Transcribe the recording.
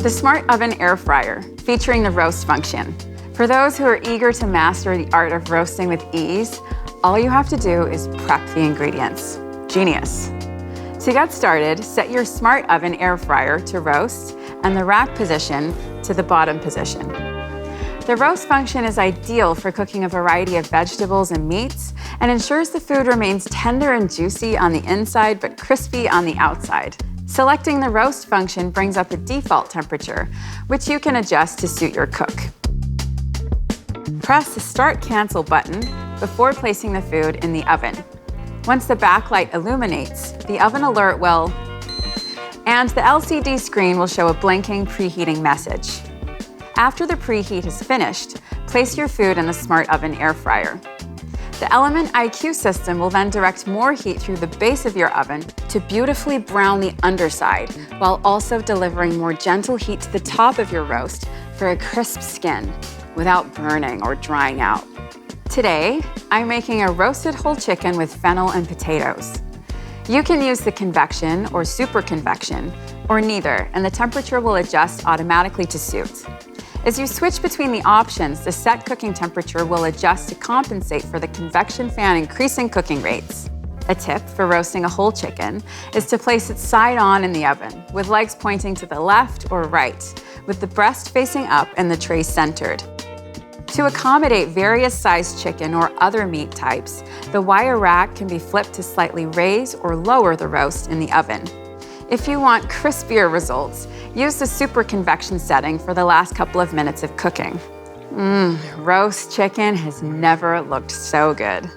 The Smart Oven Air Fryer, featuring the roast function. For those who are eager to master the art of roasting with ease, all you have to do is prep the ingredients. Genius. To get started, set your Smart Oven Air Fryer to roast and the rack position to the bottom position. The roast function is ideal for cooking a variety of vegetables and meats and ensures the food remains tender and juicy on the inside but crispy on the outside. Selecting the roast function brings up a default temperature, which you can adjust to suit your cook. Press the Start Cancel button before placing the food in the oven. Once the backlight illuminates, the oven alert will, and the LCD screen will show a blinking preheating message. After the preheat is finished, place your food in the Smart Oven Air Fryer. The Element IQ system will then direct more heat through the base of your oven to beautifully brown the underside, while also delivering more gentle heat to the top of your roast for a crisp skin without burning or drying out. Today, I'm making a roasted whole chicken with fennel and potatoes. You can use the convection or super convection, or neither, and the temperature will adjust automatically to suit. As you switch between the options, the set cooking temperature will adjust to compensate for the convection fan increasing cooking rates. A tip for roasting a whole chicken is to place it side on in the oven, with legs pointing to the left or right, with the breast facing up and the tray centered. To accommodate various sized chicken or other meat types, the wire rack can be flipped to slightly raise or lower the roast in the oven. If you want crispier results, use the super convection setting for the last couple of minutes of cooking. Roast chicken has never looked so good.